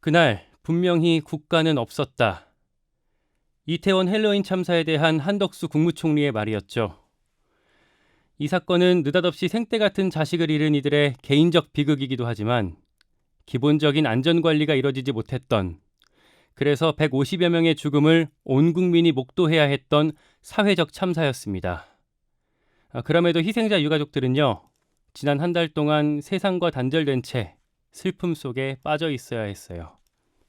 그날 분명히 국가는 없었다. 이태원 헬로윈 참사에 대한 한덕수 국무총리의 말이었죠. 이 사건은 느닷없이 생때 같은 자식을 잃은 이들의 개인적 비극이기도 하지만 기본적인 안전관리가 이뤄지지 못했던, 그래서 150여 명의 죽음을 온 국민이 목도해야 했던 사회적 참사였습니다. 그럼에도 희생자 유가족들은요, 지난 한 달 동안 세상과 단절된 채 슬픔 속에 빠져 있어야 했어요.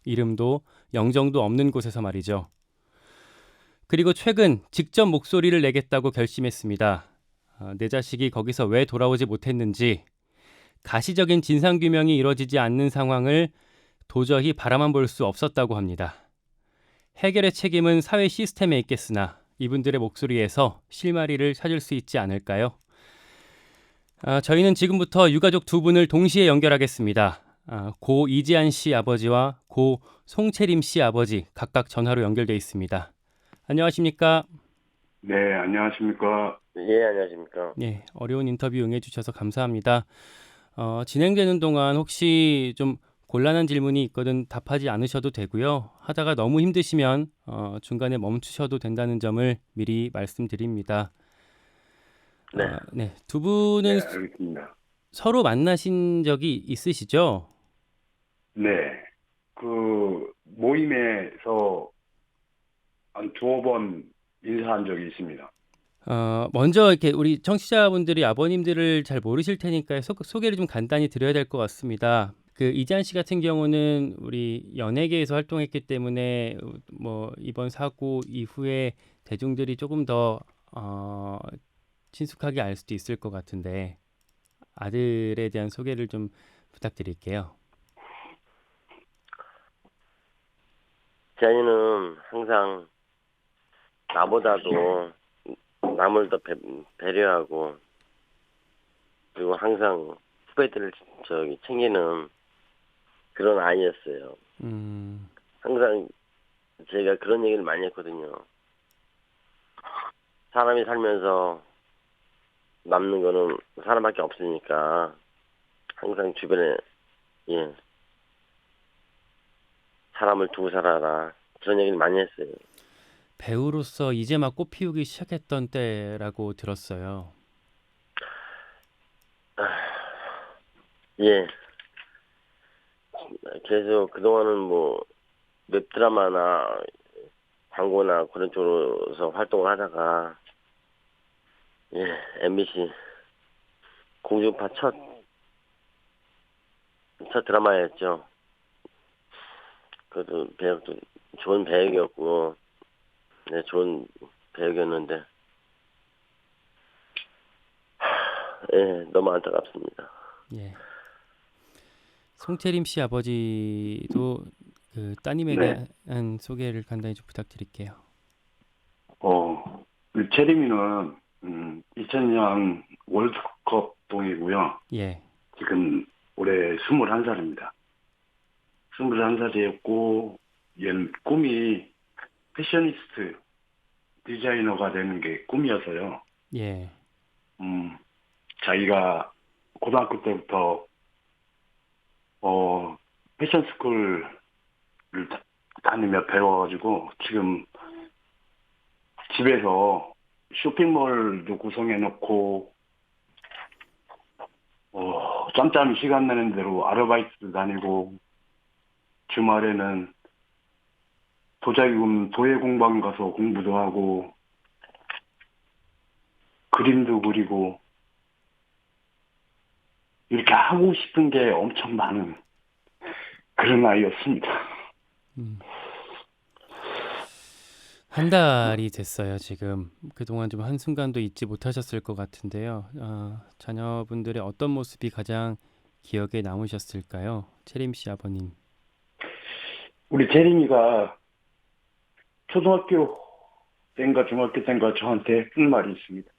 이름도 영정도 없는 곳에서 말이죠. 그리고 최근 직접 목소리를 내겠다고 결심했습니다. 내 자식이 거기서 왜 돌아오지 못했는지, 가시적인 진상규명이 이뤄지지 않는 상황을 도저히 바라만 볼 수 없었다고 합니다. 해결의 책임은 사회 시스템에 있겠으나 이분들의 목소리에서 실마리를 찾을 수 있지 않을까요? 저희는 지금부터 유가족 두 분을 동시에 연결하겠습니다. 고 이지한 씨 아버지와 고 송채림 씨 아버지 각각 전화로 연결돼 있습니다. 안녕하십니까? 네, 안녕하십니까. 예, 안녕하십니까. 네, 어려운 인터뷰 응해주셔서 감사합니다. 진행되는 동안 혹시 좀 곤란한 질문이 있거든 답하지 않으셔도 되고요. 하다가 너무 힘드시면 중간에 멈추셔도 된다는 점을 미리 말씀드립니다. 네. 네, 두 분은 네, 알겠습니다. 서로 만나신 적이 있으시죠? 네, 그 모임에서 한 두어 번 인사한 적이 있습니다. 먼저 이렇게 우리 청취자분들이 아버님들을 잘 모르실 테니까 소개를 좀 간단히 드려야 될 것 같습니다. 그 이지한 씨 같은 경우는 우리 연예계에서 활동했기 때문에 뭐 이번 사고 이후에 대중들이 조금 더 친숙하게 알 수도 있을 것 같은데 아들에 대한 소개를 좀 부탁드릴게요. 제아이는 항상 나보다도 남을 더 배려하고, 그리고 항상 후배들을 챙기는 그런 아이였어요. 항상 제가 그런 얘기를 많이 했거든요. 사람이 살면서 남는 거는 사람밖에 없으니까 항상 주변에 사람을 두고 살아라, 그런 얘기를 많이 했어요. 배우로서 이제 막 꽃피우기 시작했던 때라고 들었어요. 예. 계속 그동안은 뭐 웹드라마나 광고나 그런 쪽으로서 활동을 하다가 MBC 공중파 첫 드라마였죠. 그래도 배역도 좋은 배역이었고, 네, 좋은 배역이었는데, 너무 안타깝습니다. 예. 송채림 씨 아버지도 그 따님에 네. 대한 소개를 간단히 좀 부탁드릴게요. 그 체리미는 2000년 월드컵 동이고요. 예. 지금 올해 21살입니다. 21살이었고, 얘는 꿈이 패셔니스트, 디자이너가 되는 게 꿈이어서요. 예. 자기가 고등학교 때부터 패션 스쿨을 다니며 배워가지고 지금 집에서 쇼핑몰도 구성해놓고 짬짬이 시간 내는 대로 아르바이트도 다니고, 주말에는 도자기금 도예공방 가서 공부도 하고 그림도 그리고 이렇게 하고 싶은 게 엄청 많은 그런 아이였습니다. 한 달이 됐어요, 지금. 그동안 좀 한순간도 잊지 못하셨을 것 같은데요. 자녀분들의 어떤 모습이 가장 기억에 남으셨을까요? 채림 씨 아버님. 우리 재림이가 초등학교 때인가 중학교 때인가 저한테 한 말이 있습니다.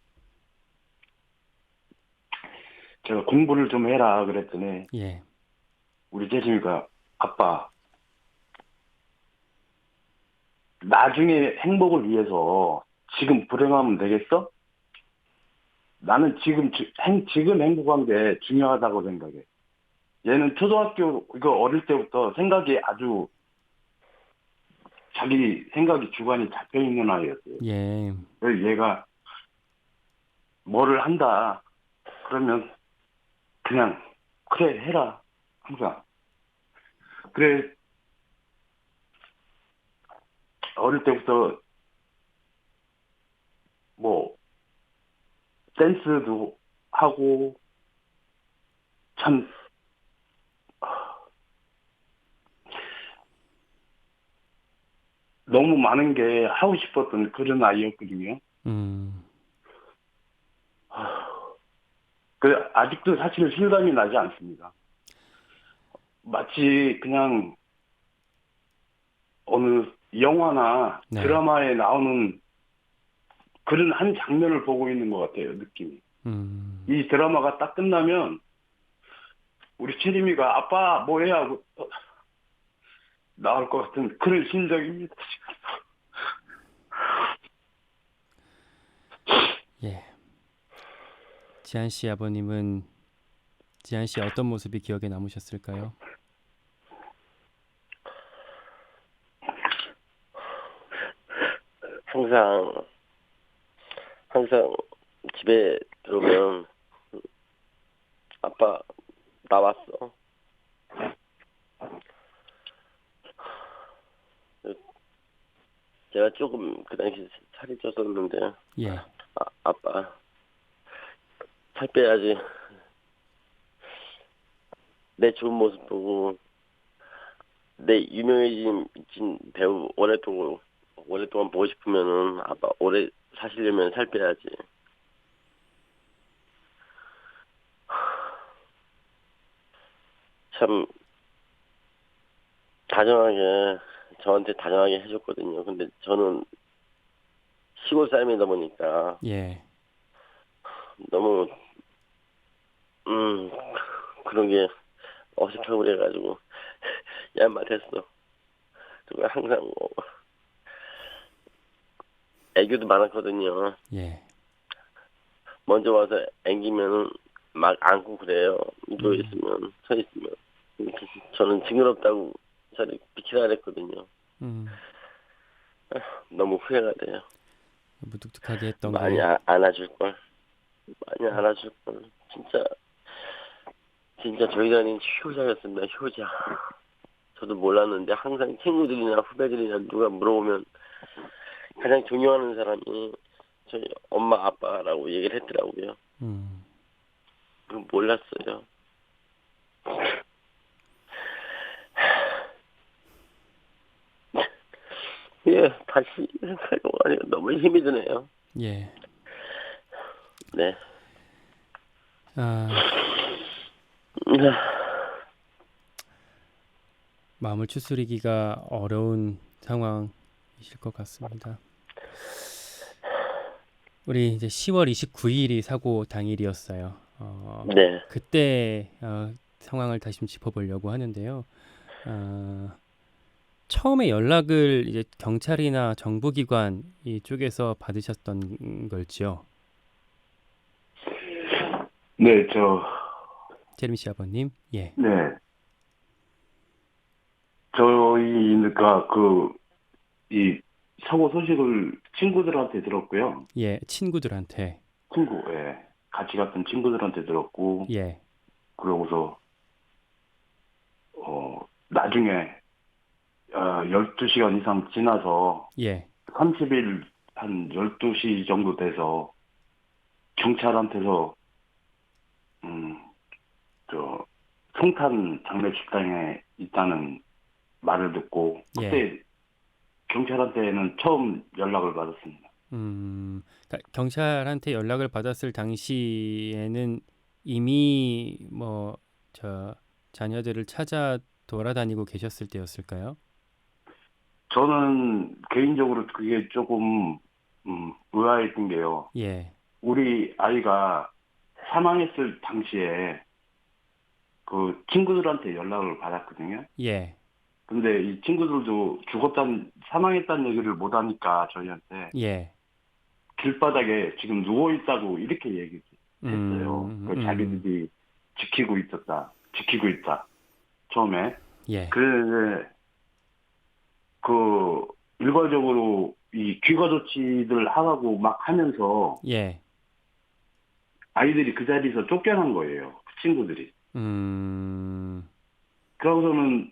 제가 공부를 좀 해라 그랬더니 예. 우리 재림이가, 아빠, 나중에 행복을 위해서 지금 불행하면 되겠어? 나는 지금 행복한 게 중요하다고 생각해. 얘는 초등학교 이거 어릴 때부터 생각이 아주 자기 생각이 주관이 잡혀 있는 아이였어요. 예. 그래서 얘가 뭐를 한다 그러면 그냥 그래 해라 항상. 그래 어릴 때부터 뭐 댄스도 하고 참 너무 많은 게 하고 싶었던 그런 아이였거든요. 음. 그 아직도 사실 실감이 나지 않습니다. 마치 그냥 어느 영화나 네. 드라마에 나오는 그런 한 장면을 보고 있는 것 같아요, 느낌이. 이 드라마가 딱 끝나면 우리 치림이가 아빠 뭐해 하고 나올 것 같은 그런 심정입니다. 예. 지한 씨 아버님은 지한 씨의 어떤 모습이 기억에 남으셨을까요? 항상 집에 들어오면 아빠 나왔어. 제가 조금 그 당시 살이 쪘었는데 예. 아빠 살 빼야지. 내 좋은 모습 보고 내 유명해진 배우 오랫동안 보고 싶으면은 아빠 오래 사시려면 살 빼야지. 참 저한테 다정하게 해줬거든요. 근데 저는 시골 사람이다 보니까 예. 너무 그런 게 어색하고 그래가지고 얀맛했어. 그리고 항상 뭐 애교도 많았거든요. 예. 먼저 와서 앵기면은 막 안고 그래요. 누워 있으면 서 있으면 저는 징그럽다고 저를 비키라 그랬거든요. 너무 후회가 돼요. 무뚝뚝하게 했던 많이 게 안아줄 걸. 많이 안아줄 걸. 진짜 저희 단위는 효자였습니다. 효자. 저도 몰랐는데 항상 친구들이나 후배들이나 누가 물어보면 가장 존경하는 사람이 저희 엄마 아빠라고 얘기를 했더라고요. 그건 몰랐어요. 예, 다시 생각해보고 하니까 너무 힘이 드네요. 예. 네. 마음을 추스리기가 어려운 상황이실 것 같습니다. 우리 이제 10월 29일이 사고 당일이었어요. 네. 그때 상황을 다시 좀 짚어보려고 하는데요. 처음에 연락을 이제 경찰이나 정부기관 이쪽에서 받으셨던 걸지요? 네, 제림 씨 아버님, 예, 네. 저희가 이 사고 소식을 친구들한테 들었고요. 예, 친구들한테, 예. 같이 갔던 친구들한테 들었고, 예, 그러고서, 나중에, 12시간 이상 지나서, 예, 30일 한 12시 정도 돼서, 경찰한테서, 송탄 장례식장에 있다는 말을 듣고, 예. 그때 경찰한테는 처음 연락을 받았습니다. 그러니까 경찰한테 연락을 받았을 당시에는 이미 자녀들을 찾아 돌아다니고 계셨을 때였을까요? 저는 개인적으로 그게 조금 의아했던 게요. 예, 우리 아이가 사망했을 당시에 그 친구들한테 연락을 받았거든요. 예, 근데 이 친구들도 사망했다는 얘기를 못 하니까 저희한테 예, 길바닥에 지금 누워 있다고 이렇게 얘기했어요. 그 자기들이 지키고 있었다. 지키고 있다. 처음에. 예. 그런데 그 일괄적으로 이 귀가 조치들 하라고 막 하면서 예. 아이들이 그 자리에서 쫓겨난 거예요. 그 친구들이. 그러고서는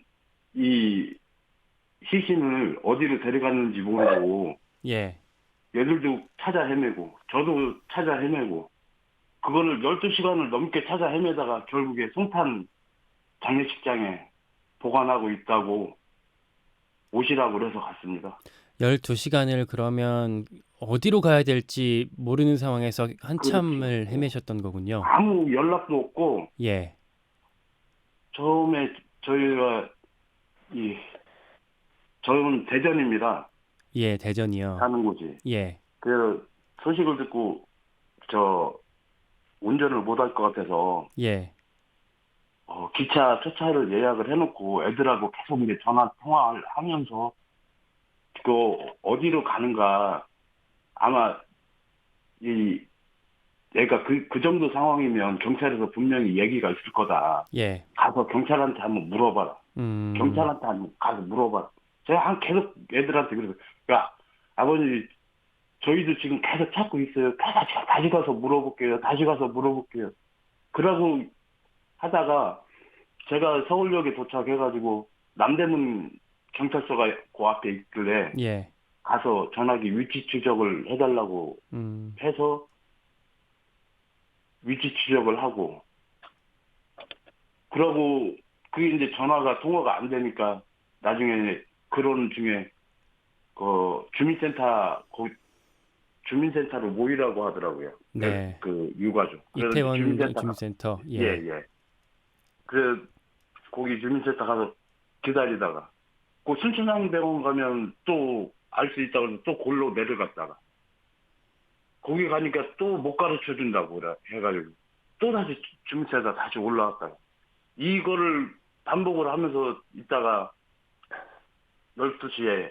이 시신을 어디로 데려갔는지 모르고 예. 얘들도 찾아 헤매고 저도 찾아 헤매고 그거를 12시간을 넘게 찾아 헤매다가 결국에 송탄 장례식장에 보관하고 있다고 오시라고 그래서 갔습니다. 12시간을 그러면 어디로 가야 될지 모르는 상황에서 한참을 그렇죠. 헤매셨던 거군요. 아무 연락도 없고 예. 처음에 저희가 이 저는 대전입니다. 예, 대전이요. 사는 곳이. 예. 그 소식을 듣고 저 운전을 못할 것 같아서 예. 기차 첫차를 예약을 해놓고 애들하고 계속 이제 전화 통화를 하면서 그 어디로 가는가 아마 이 얘가 그 정도 상황이면 경찰에서 분명히 얘기가 있을 거다. 예. 가서 경찰한테 한번 물어봐라. 음. 경찰한테 한번 가서 물어봐라. 제가 계속 애들한테 그래서 야 아버지 저희도 지금 계속 찾고 있어요. 다시 가서 물어볼게요. 다시 가서 물어볼게요. 그러고 하다가 제가 서울역에 도착해가지고 남대문 경찰서가 그 앞에 있길래 예. 가서 전화기 위치 추적을 해달라고 해서 위치 추적을 하고 그러고 그게 이제 전화가 통화가 안 되니까 나중에 그런 중에 그 주민센터로 모이라고 하더라고요. 네. 그 유가족. 그래서 이태원 주민센터 주민센터. 예. 예. 그 거기 주민센터 가서 기다리다가 그 순천향병원 가면 또 알 수 있다고 해서 또 골로 내려갔다가 거기 가니까 또 못 가르쳐 준다고 해가지고 또 다시 주민센터 다시 올라왔다가 이거를 반복을 하면서 있다가 12시에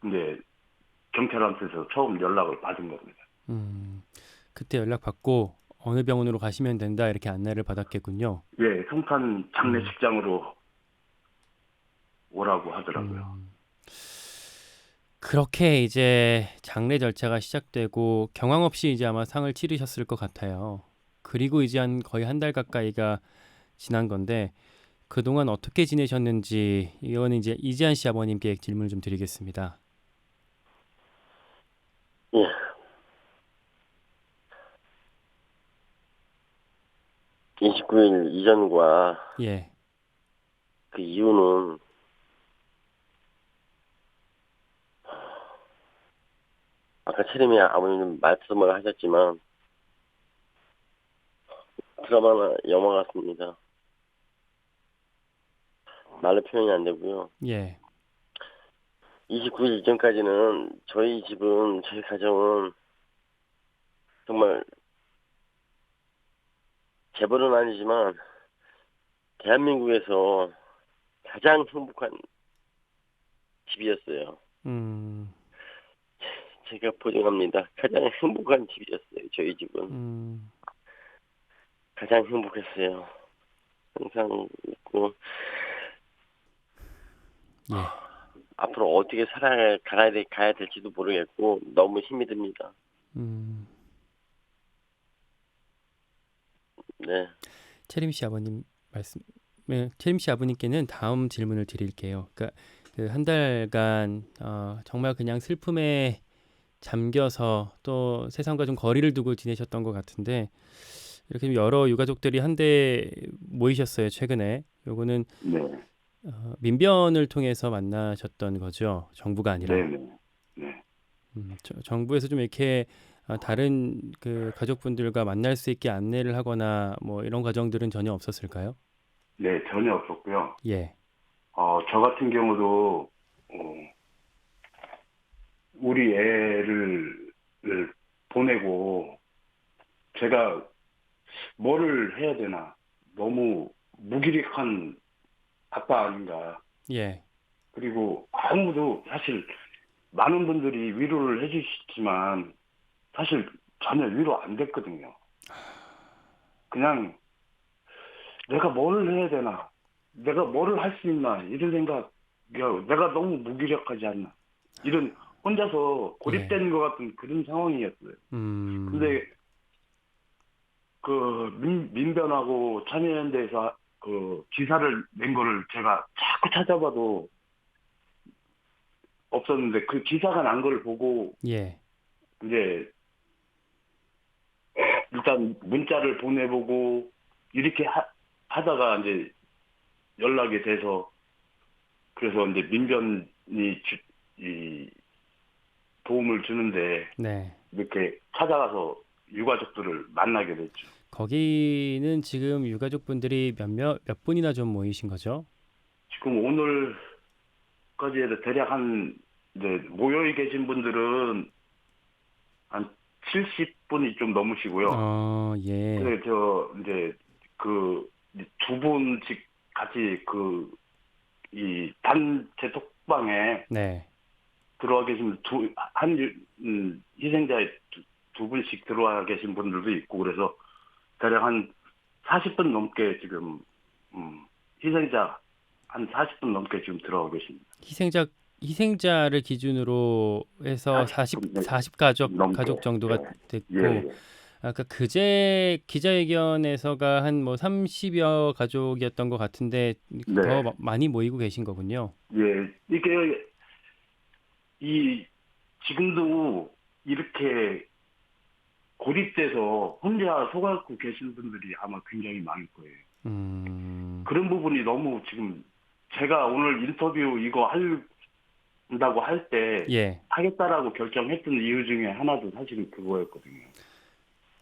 이제 경찰한테서 처음 연락을 받은 겁니다. 그때 연락 받고 어느 병원으로 가시면 된다 이렇게 안내를 받았겠군요. 예, 송탄 장례식장으로 오라고 하더라고요. 그렇게 이제 장례 절차가 시작되고 경황 없이 이제 아마 상을 치르셨을 것 같아요. 그리고 이제 거의 한 달 가까이가 지난 건데 그동안 어떻게 지내셨는지 이거는 이제 이지한 씨 아버님께 질문을 좀 드리겠습니다. 예. 29일 이전과 예. 그 이유는 아까 채림이 아버님 말씀을 하셨지만 드라마나 영화 같습니다. 말로 표현이 안 되고요. 예. 29일 이전까지는 저희 집은 저희 가정은 정말 재벌은 아니지만 대한민국에서 가장 행복한 집이었어요. 제가 보증합니다. 가장 행복한 집이었어요. 저희 집은 가장 행복했어요. 항상 있고 예. 앞으로 어떻게 가야 될지도 모르겠고 너무 힘이 듭니다. 네. 채림 씨 아버님 채림 씨 아버님께는 다음 질문을 드릴게요. 그러니까 그 한 달간 정말 그냥 슬픔에 잠겨서 또 세상과 좀 거리를 두고 지내셨던 것 같은데 이렇게 여러 유가족들이 한데 모이셨어요 최근에. 요거는 네. 민변을 통해서 만나셨던 거죠. 정부가 아니라. 네. 정부에서 좀 이렇게 다른 그 가족분들과 만날 수 있게 안내를 하거나 뭐 이런 과정들은 전혀 없었을까요? 네, 전혀 없었고요. 예. 저 같은 경우도 우리 애를 보내고 제가 뭐를 해야 되나 너무 무기력한 아빠 아닌가. 예. 그리고 아무도 사실 많은 분들이 위로를 해주시지만 사실 전혀 위로 안 됐거든요. 그냥 내가 뭘 해야 되나? 내가 뭐를 할 수 있나? 이런 생각, 내가 너무 무기력하지 않나? 이런 혼자서 고립된 것 같은 그런 상황이었어요. 음, 근데 그 민변하고 참여연대에서 그 기사를 낸 거를 제가 자꾸 찾아봐도 없었는데 그 기사가 난 걸 보고 예, 이제 일단 문자를 보내보고 이렇게 하다가 이제 연락이 돼서 그래서 이제 민변이 이 도움을 주는데 네. 이렇게 찾아가서 유가족들을 만나게 됐죠. 거기는 지금 유가족분들이 몇 분이나 좀 모이신 거죠? 지금 오늘까지 해서 대략 한 이제 모여 계신 분들은 한 70분이 좀 넘으시고요. 예, 근데 저 이제 그 두 분씩 같이 그 이 단체 톡방에 네. 들어와 계신 희생자의 두 분씩 들어와 계신 분들도 있고 그래서 대략 한 40분 넘게 지금 희생자 한 40분 넘게 지금 들어와 계십니다. 희생자 희생자를 기준으로 해서 40분 40 넘게. 가족 정도가 네. 됐고 예, 예. 아까 그제 기자회견에서가 한 뭐 30여 가족이었던 것 같은데 더 네. 많이 모이고 계신 거군요. 예. 이게 이 지금도 이렇게 고립돼서 혼자 속아갖고 계신 분들이 아마 굉장히 많을 거예요. 음, 그런 부분이 너무 지금 제가 오늘 인터뷰 이거 한다고 할 때 예. 하겠다라고 결정했던 이유 중에 하나도 사실은 그거였거든요.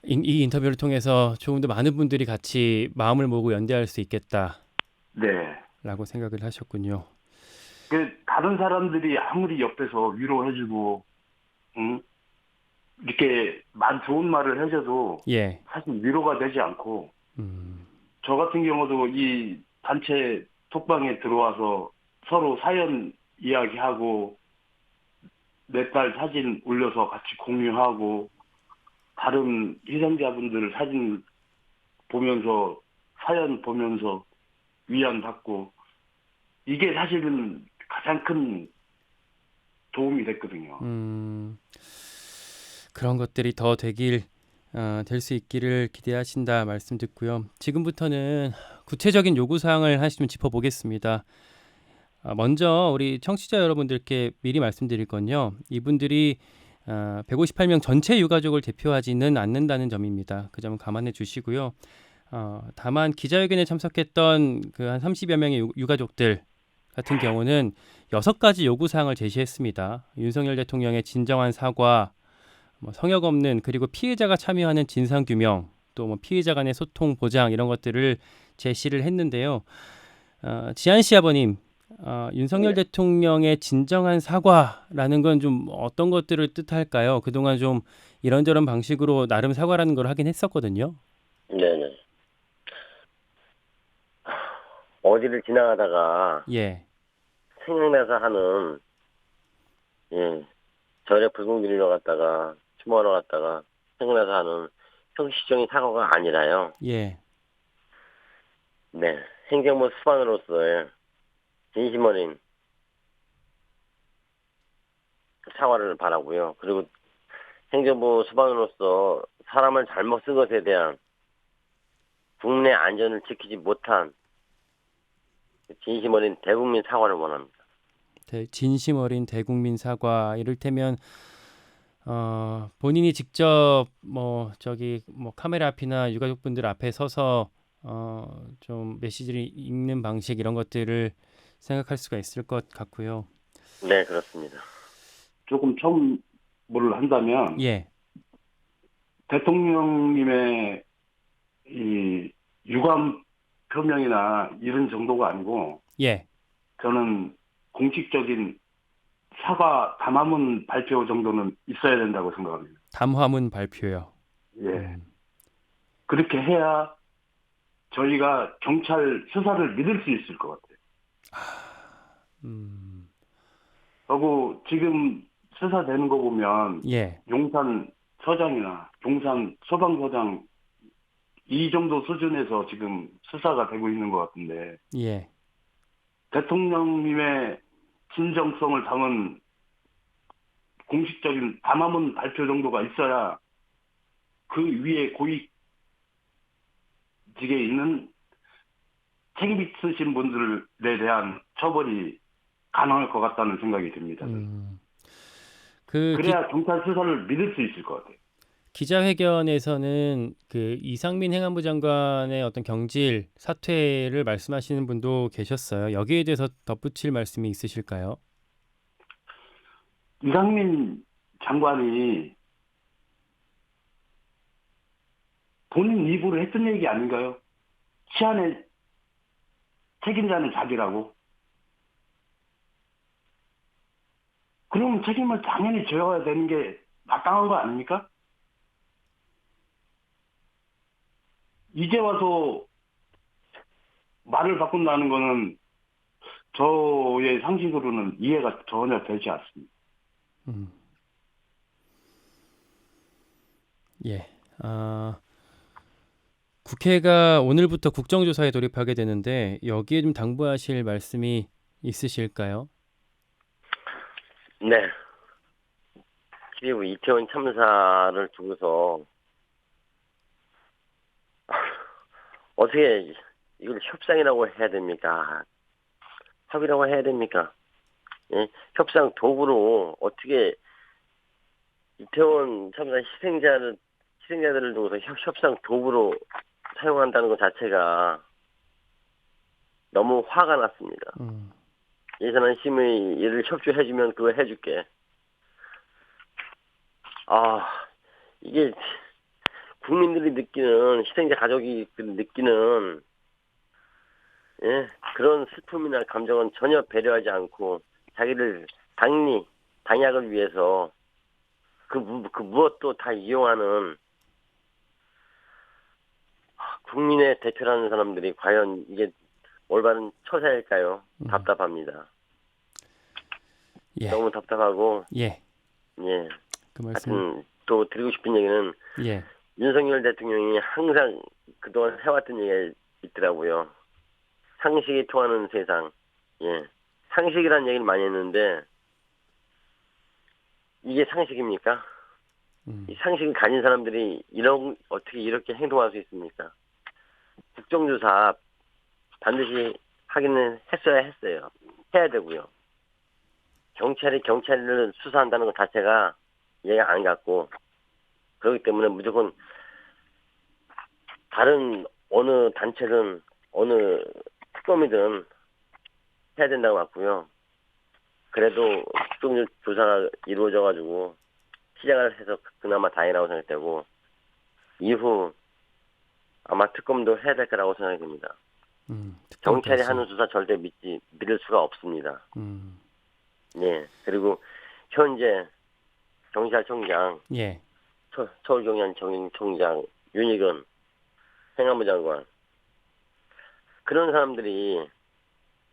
이 인터뷰를 통해서 조금 더 많은 분들이 같이 마음을 모으고 연대할 수 있겠다라고 네. 생각을 하셨군요. 그 다른 사람들이 아무리 옆에서 위로해주고 응? 이렇게 좋은 말을 해줘도 예. 사실 위로가 되지 않고 음, 저 같은 경우도 이 단체 톡방에 들어와서 서로 사연 이야기하고 내 딸 사진 올려서 같이 공유하고 다른 희생자분들 사진 보면서 사연 보면서 위안받고 이게 사실은 가장 큰 도움이 됐거든요. 그런 것들이 더 될 수 있기를 기대하신다 말씀 듣고요. 지금부터는 구체적인 요구 사항을 하시면 짚어보겠습니다. 먼저 우리 청취자 여러분들께 미리 말씀드릴 건요. 이분들이 158명 전체 유가족을 대표하지는 않는다는 점입니다. 그 점은 감안해 주시고요. 다만 기자회견에 참석했던 그 한 30여 명의 유가족들 같은 경우는 6가지 요구 사항을 제시했습니다. 윤석열 대통령의 진정한 사과, 뭐 성역 없는 그리고 피해자가 참여하는 진상 규명, 또 뭐 피해자 간의 소통 보장 이런 것들을 제시를 했는데요. 지한 씨 아버님, 윤석열 네. 대통령의 진정한 사과라는 건 좀 어떤 것들을 뜻할까요? 그동안 좀 이런저런 방식으로 나름 사과라는 걸 하긴 했었거든요. 네네. 어디를 지나가다가 예, 생각나서 하는, 예, 절에 불공 들이러 갔다가, 추모하러 갔다가, 생각나서 하는 형식적인 사과가 아니라요. 예, 네. 행정부 수반으로서의 진심 어린 사과를 바라고요. 그리고 행정부 수반으로서 사람을 잘못 쓴 것에 대한 국내 안전을 지키지 못한 진심 어린 대국민 사과를 원합니다. 진심 어린 대국민 사과. 이를테면 본인이 직접 뭐 저기 뭐 카메라 앞이나 유가족분들 앞에 서서 좀 메시지를 읽는 방식 이런 것들을 생각할 수가 있을 것 같고요. 네, 그렇습니다. 조금 첨부를 한다면 예, 대통령님의 이 유감 표명이나 이런 정도가 아니고 예, 저는 공식적인 사과 담화문 발표 정도는 있어야 된다고 생각합니다. 담화문 발표요. 예. 그렇게 해야 저희가 경찰 수사를 믿을 수 있을 것 같아요. 음, 그리고 지금 수사되는 거 보면 예, 용산 서장이나 용산 소방서장 이 정도 수준에서 지금 수사가 되고 있는 것 같은데 예. 대통령님의 진정성을 담은 공식적인 담화문 발표 정도가 있어야 그 위에 고위직에 있는 책임 있으신 분들에 대한 처벌이 가능할 것 같다는 생각이 듭니다. 그 그래야 경찰 수사를 믿을 수 있을 것 같아요. 기자회견에서는 그 이상민 행안부 장관의 어떤 경질 사퇴를 말씀하시는 분도 계셨어요. 여기에 대해서 덧붙일 말씀이 있으실까요? 이상민 장관이 본인 입으로 했던 얘기 아닌가요? 치안의 책임자는 자기라고. 그럼 책임을 당연히 져야 되는 게 마땅한 거 아닙니까? 이제 와서 말을 바꾼다는 거는 저의 상식으로는 이해가 전혀 되지 않습니다. 예. 국회가 오늘부터 국정조사에 돌입하게 되는데 여기에 좀 당부하실 말씀이 있으실까요? 네. 그리고 이태원 참사를 두고서 어떻게 이걸 협상이라고 해야 됩니까? 합의라고 해야 됩니까? 예? 협상 도구로 어떻게 이태원 참사 희생자들을 두고서 협상 도구로 사용한다는 것 자체가 너무 화가 났습니다. 예산안 심의 일을 협조해주면 그거 해줄게. 이게 국민들이 느끼는 희생자 가족이 느끼는 그런 슬픔이나 감정은 전혀 배려하지 않고 자기를 당약을 위해서 그 무엇도 다 이용하는 국민의 대표라는 사람들이 과연 이게 올바른 처사일까요? 답답합니다. 예. 너무 답답하고 예. 예. 그 말씀. 하여튼 또 드리고 싶은 얘기는 예. 윤석열 대통령이 항상 그동안 해왔던 얘기가 있더라고요. 상식이 통하는 세상. 예. 상식이라는 얘기를 많이 했는데 이게 상식입니까? 이 상식을 가진 사람들이 어떻게 이렇게 행동할 수 있습니까? 국정조사 반드시 하기는 했어요. 해야 되고요. 경찰을 수사한다는 것 자체가 이해가 안 갔고, 그렇기 때문에 무조건 다른 어느 단체든 어느 특검이든 해야 된다고 봤고요. 그래도 국정조사가 이루어져가지고 시작을 해서 그나마 다행이라고 생각되고, 이후 아마 특검도 해야 될 거라고 생각이 듭니다. 경찰이 하는 수사 절대 믿을 수가 없습니다. 예. 그리고 현재 경찰청장, 예. 서울경찰청장 윤희근 행안부 장관, 그런 사람들이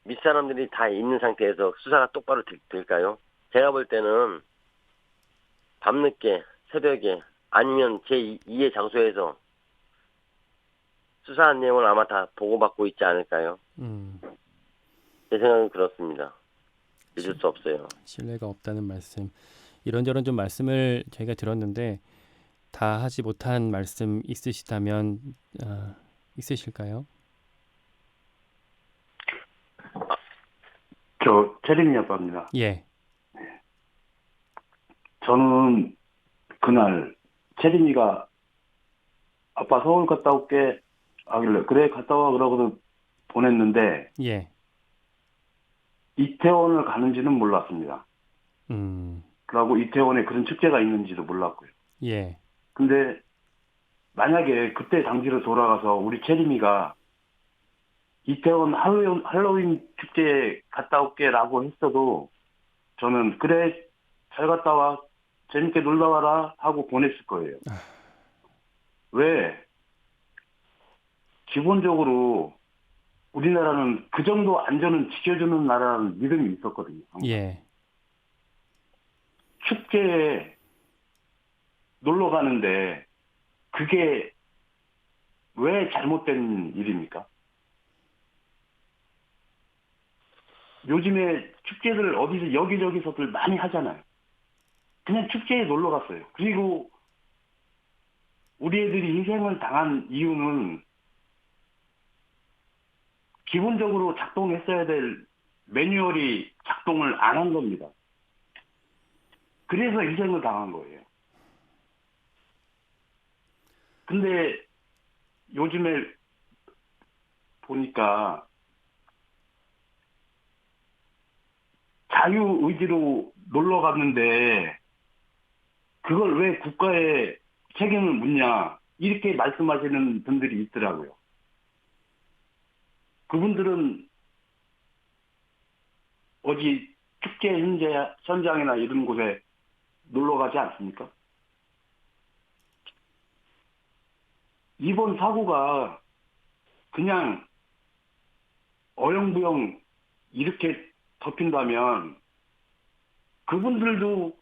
밑사람들이 다 있는 상태에서 수사가 똑바로 될까요? 제가 볼 때는 밤늦게 새벽에 아니면 제2의 장소에서 수사한 내용을 아마 다 보고받고 있지 않을까요? 제 생각은 그렇습니다. 믿을 수 없어요. 신뢰가 없다는 말씀. 이런저런 좀 말씀을 저희가 들었는데 다 하지 못한 말씀 있으시다면 있으실까요? 저 채림이 아빠입니다. 예. 저는 그날 채림이가 아빠 서울 갔다 올게 하길래 그래 갔다 와 그러고도 보냈는데 예. 이태원을 가는지는 몰랐습니다. 그리고 이태원에 그런 축제가 있는지도 몰랐고요. 예. 근데 만약에 그때 당시로 돌아가서 우리 채림이가 이태원 할로윈 축제에 갔다 올게라고 했어도 저는 그래 잘 갔다 와 재밌게 놀다 와라 하고 보냈을 거예요. 왜? 기본적으로 우리나라는 그 정도 안전은 지켜주는 나라라는 믿음이 있었거든요. 항상. 예. 축제에 놀러 가는데 그게 왜 잘못된 일입니까? 요즘에 축제들 어디서 여기저기서들 많이 하잖아요. 그냥 축제에 놀러 갔어요. 그리고 우리 애들이 희생을 당한 이유는 기본적으로 작동했어야 될 매뉴얼이 작동을 안 한 겁니다. 그래서 희생을 당한 거예요. 근데 요즘에 보니까 자유의지로 놀러 갔는데 그걸 왜 국가에 책임을 묻냐 이렇게 말씀하시는 분들이 있더라고요. 그분들은 어디 축제 현장이나 이런 곳에 놀러 가지 않습니까? 이번 사고가 그냥 어영부영 이렇게 덮인다면 그분들도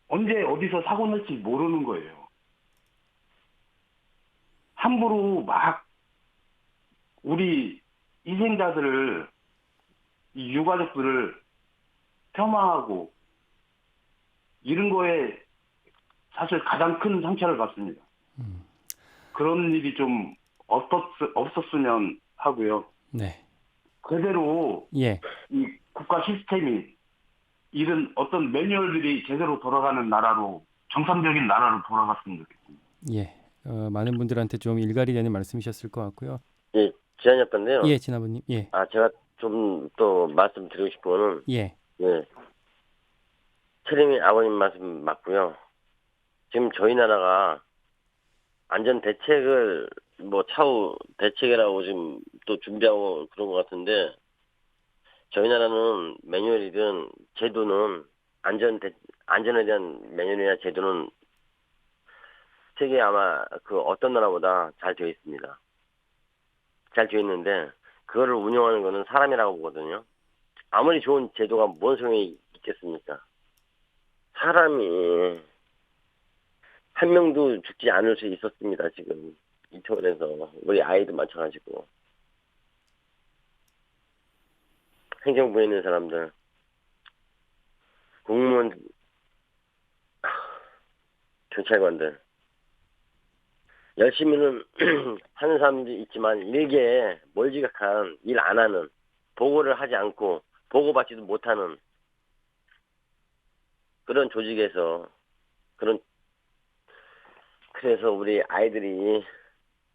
언제 어디서 사고 날지 모르는 거예요. 함부로 막 우리 희생자들을, 이 유가족들을 폄하하고 이런 거에 사실 가장 큰 상처를 받습니다. 그런 일이 좀 없었으면 하고요. 네. 그대로 예. 이 국가 시스템이 이런 어떤 매뉴얼들이 제대로 돌아가는 나라로, 정상적인 나라로 돌아갔으면 좋겠습니다. 예. 많은 분들한테 좀 일갈이 되는 말씀이셨을 것 같고요. 예, 지한이 아빠인데요. 예, 진아버님. 예. 제가 좀 또 말씀드리고 싶은 거는, 예. 예, 최림이 아버님 말씀 맞고요. 지금 저희 나라가 안전 대책을 뭐 차후 대책이라고 지금 또 준비하고 그런 것 같은데, 저희 나라는 매뉴얼이든 제도는 안전에 대한 매뉴얼이나 제도는 세계 아마 그 어떤 나라보다 잘 되어 있습니다. 잘 되어 있는데 그거를 운영하는 거는 사람이라고 보거든요. 아무리 좋은 제도가 뭔 소용이 있겠습니까? 사람이 한 명도 죽지 않을 수 있었습니다. 지금 이태원에서 우리 아이도 마찬가지고 행정부에 있는 사람들, 공무원, 경찰관들 열심히는 하는 사람들이 있지만 일개에 멀지각한 일 안 하는, 보고를 하지 않고 보고받지도 못하는 그런 조직에서 그래서 우리 아이들이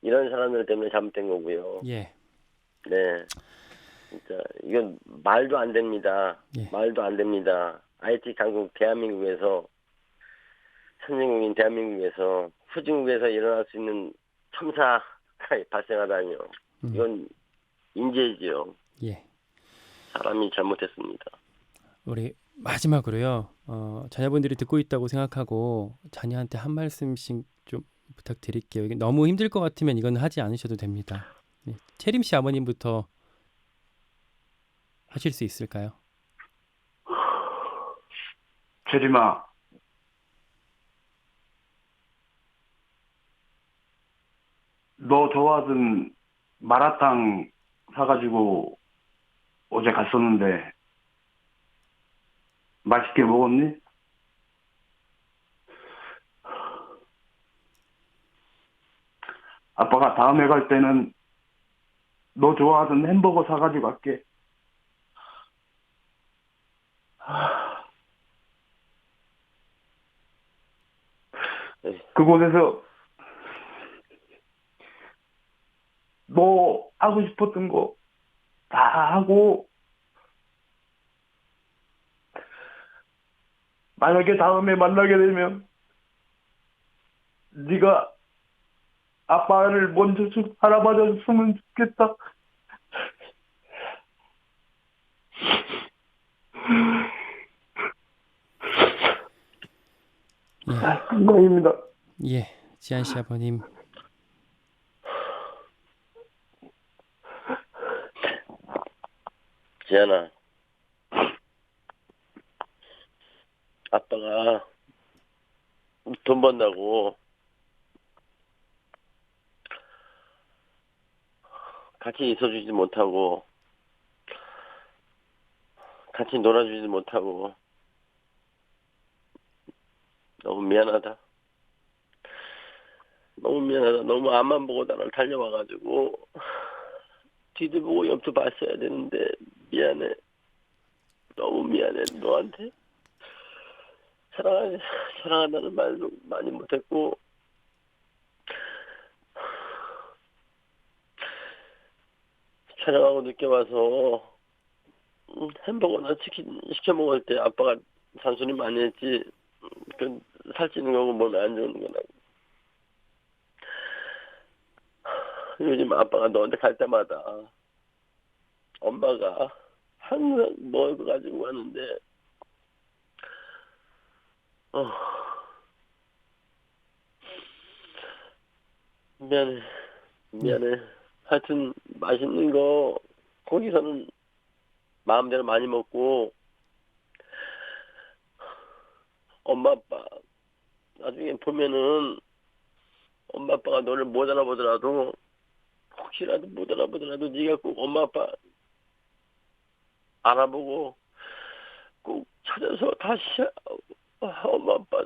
이런 사람들 때문에 잘못된 거고요. 예. 네, 진짜 이건 말도 안 됩니다. 예. 말도 안 됩니다. IT 강국 대한민국에서, 선진국인 대한민국에서, 후진국에서 일어날 수 있는 참사가 발생하다니요. 이건 인재지요. 예. 사람이 잘못했습니다. 우리 마지막으로요. 자녀분들이 듣고 있다고 생각하고 자녀한테 한 말씀씩 좀 부탁드릴게요. 이게 너무 힘들 것 같으면 이건 하지 않으셔도 됩니다. 예. 채림 씨 아버님부터 하실 수 있을까요? 최림아, 너 좋아하던 마라탕 사가지고 어제 갔었는데 맛있게 먹었니? 아빠가 다음에 갈 때는 너 좋아하던 햄버거 사가지고 갈게. 그곳에서 너 하고 싶었던 거 다 하고, 만약에 다음에 만나게 되면 네가 아빠를 먼저 좀 알아봐줬으면 좋겠다. 이상입니다. 예. 지한 씨 아버님. 지안아, 아빠가 돈 번다고 같이 있어주지 못하고 같이 놀아주지 못하고 너무 미안하다. 너무 미안하다. 너무 앞만 보고 나를 달려와가지고 뒤도 보고 옆도 봤어야 되는데 미안해. 너무 미안해. 너한테 사랑한다는 말도 많이 못했고 촬영하고 늦게 와서 햄버거나 치킨 시켜 먹을 때 아빠가 잔소리 많이 했지. 그 살찌는 거고 몸에 안 좋은 거라고. 요즘 아빠가 너한테 갈 때마다 엄마가 항상 먹을 거 가지고 가는데 미안해. 하여튼 맛있는 거 거기서는 마음대로 많이 먹고 엄마 아빠 나중에 보면은 엄마 아빠가 너를 못 알아보더라도 혹시라도 못 알아보더라도 네가 꼭 엄마 아빠 알아보고 꼭 찾아서 다시 엄마 아빠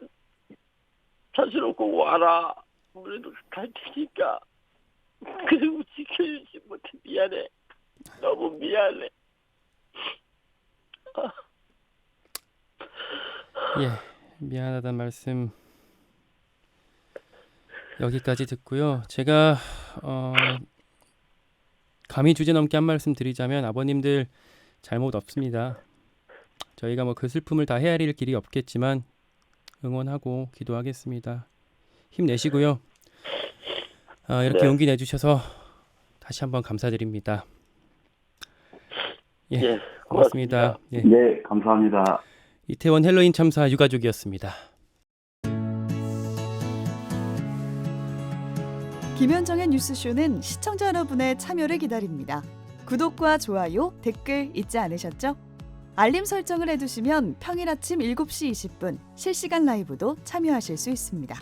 찾으러 꼭 와라. 우리도 갈 테니까. 그리고 지켜주지 못해 미안해. 너무 미안해. 예, 미안하다는 말씀 여기까지 듣고요. 제가 감히 주제넘게 한 말씀 드리자면 아버님들 잘못 없습니다. 저희가 뭐 그 슬픔을 다 헤아릴 길이 없겠지만 응원하고 기도하겠습니다. 힘내시고요. 이렇게 네. 용기 내주셔서 다시 한번 감사드립니다. 예, 고맙습니다. 예, 네, 감사합니다. 이태원 헬로윈 참사 유가족이었습니다. 김현정의 뉴스쇼는 시청자 여러분의 참여를 기다립니다. 구독과 좋아요, 댓글 잊지 않으셨죠? 알림 설정을 해두시면 평일 아침 7시 20분 실시간 라이브도 참여하실 수 있습니다.